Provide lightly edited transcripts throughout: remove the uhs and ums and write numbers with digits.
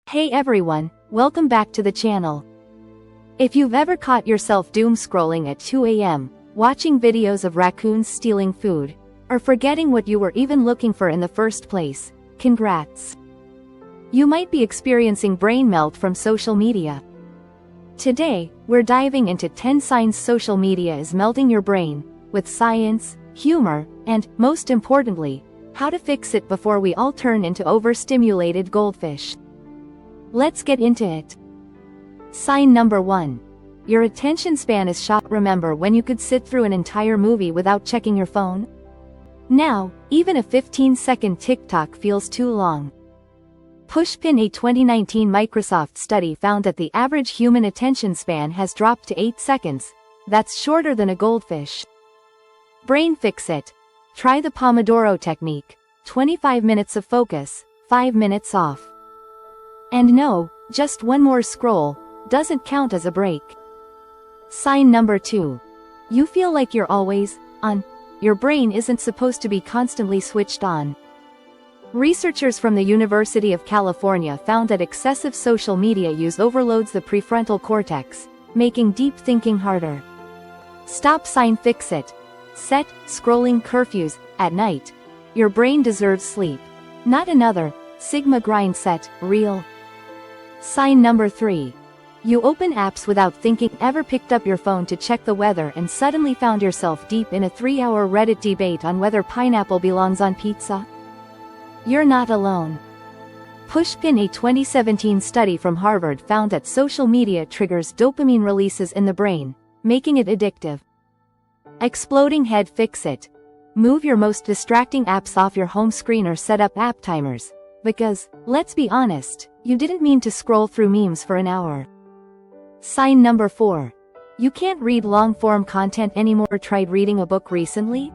Hey everyone, welcome back to the channel. If you've ever caught yourself doom scrolling at 2 a.m., watching videos of raccoons stealing food, or forgetting what you were even looking for in the first place, congrats. You might be experiencing brain melt from social media. Today, we're diving into 10 signs social media is melting your brain, with science, humor, and, most importantly, how to fix it before we all turn into overstimulated goldfish. Let's get into it. Sign number 1. Your attention span is shot. Remember when you could sit through an entire movie without checking your phone? Now, even a 15-second TikTok feels too long. Pushpin, a 2019 Microsoft study found that the average human attention span has dropped to 8 seconds. That's shorter than a goldfish. Brain fix it. Try the Pomodoro technique. 25 minutes of focus, 5 minutes off. And no, just one more scroll doesn't count as a break. Sign number 2. You feel like you're always on. Your brain isn't supposed to be constantly switched on. Researchers from the University of California found that excessive social media use overloads the prefrontal cortex, making deep thinking harder. Stop sign fix it. Set scrolling curfews at night. Your brain deserves sleep. Not another Sigma grind set, real. Sign number 3. You open apps without thinking. Ever picked up your phone to check the weather and suddenly found yourself deep in a 3-hour Reddit debate on whether pineapple belongs on pizza? You're not alone. Pushpin, a 2017 study from Harvard found that social media triggers dopamine releases in the brain, making it addictive. Exploding head fix it. Move your most distracting apps off your home screen or set up app timers. Because, let's be honest, you didn't mean to scroll through memes for an hour. Sign number 4. You can't read long-form content anymore. Tried reading a book recently?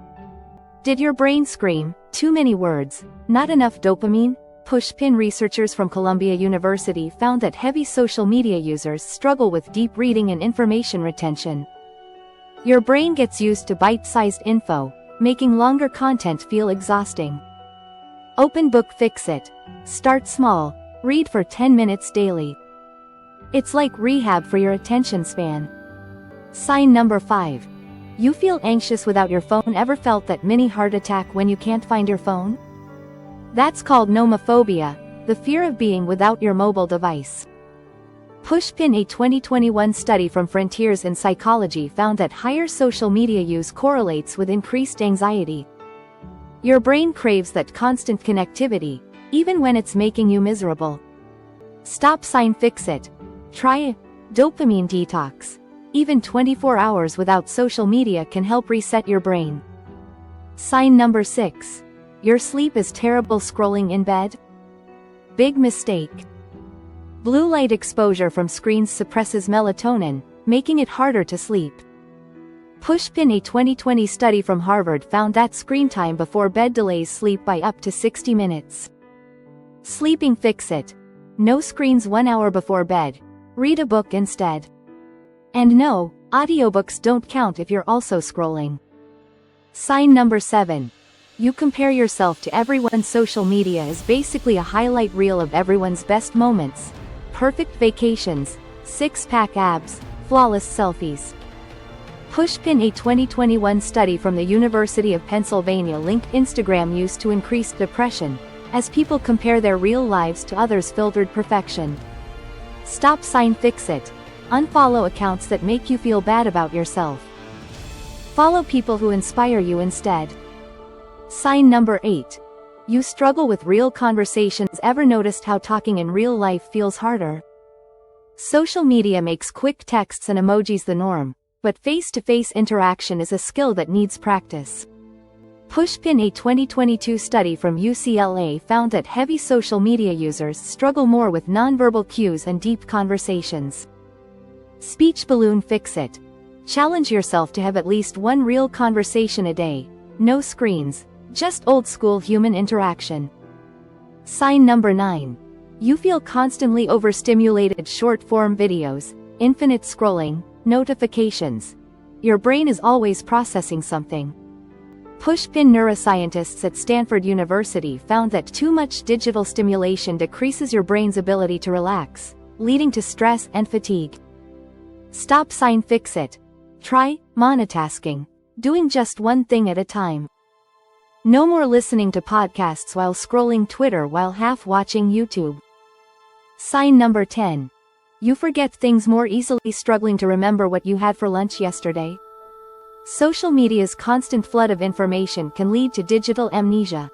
Did your brain scream, too many words, not enough dopamine? Pushpin, researchers from Columbia University found that heavy social media users struggle with deep reading and information retention. Your brain gets used to bite-sized info, making longer content feel exhausting. Open book fix it. Start small, read for 10 minutes daily. It's like rehab for your attention span. Sign number 5. You feel anxious without your phone. Ever felt that mini heart attack when you can't find your phone? That's called nomophobia, the fear of being without your mobile device. Pushpin, a 2021 study from Frontiers in Psychology found that higher social media use correlates with increased anxiety. Your brain craves that constant connectivity, even when it's making you miserable. Stop sign fix it. Try a dopamine detox. Even 24 hours without social media can help reset your brain. Sign number 6. Your sleep is terrible. Scrolling in bed? Big mistake. Blue light exposure from screens suppresses melatonin, making it harder to sleep. Pushpin, a 2020 study from Harvard found that screen time before bed delays sleep by up to 60 minutes. Sleeping fix it. No screens 1 hour before bed. Read a book instead. And no, audiobooks don't count if you're also scrolling. Sign number 7. You compare yourself to everyone. Social media is basically a highlight reel of everyone's best moments. Perfect vacations, six-pack abs, flawless selfies. Pushpin, a 2021 study from the University of Pennsylvania linked Instagram use to increased depression, as people compare their real lives to others' filtered perfection. Stop sign fix it. Unfollow accounts that make you feel bad about yourself. Follow people who inspire you instead. Sign number 8. You struggle with real conversations. Ever noticed how talking in real life feels harder? Social media makes quick texts and emojis the norm, but face-to-face interaction is a skill that needs practice. Pushpin, a 2022 study from UCLA found that heavy social media users struggle more with nonverbal cues and deep conversations. Speech balloon fix it. Challenge yourself to have at least one real conversation a day. No screens, just old-school human interaction. Sign number 9. You feel constantly overstimulated. Short-form videos, infinite scrolling, notifications. Your brain is always processing something. Pushpin neuroscientists at Stanford University found that too much digital stimulation decreases your brain's ability to relax, leading to stress and fatigue. Stop sign fix it. Try monotasking, doing just one thing at a time. No more listening to podcasts while scrolling Twitter while half watching YouTube. Sign number 10. You forget things more easily, struggling to remember what you had for lunch yesterday. Social media's constant flood of information can lead to digital amnesia.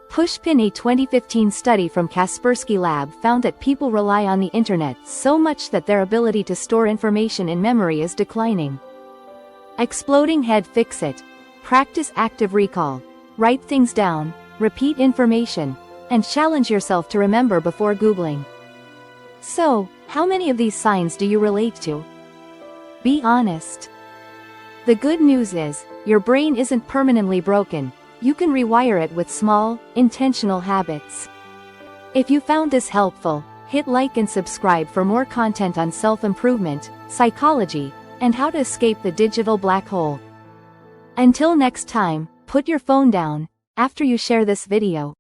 Pushpin, a 2015 study from Kaspersky Lab, found that people rely on the internet so much that their ability to store information in memory is declining. Exploding head fix it. Practice active recall. Write things down, repeat information, and challenge yourself to remember before Googling. So, how many of these signs do you relate to? Be honest. The good news is, your brain isn't permanently broken. You can rewire it with small, intentional habits. If you found this helpful, hit like and subscribe for more content on self-improvement, psychology, and how to escape the digital black hole. Until next time, put your phone down after you share this video.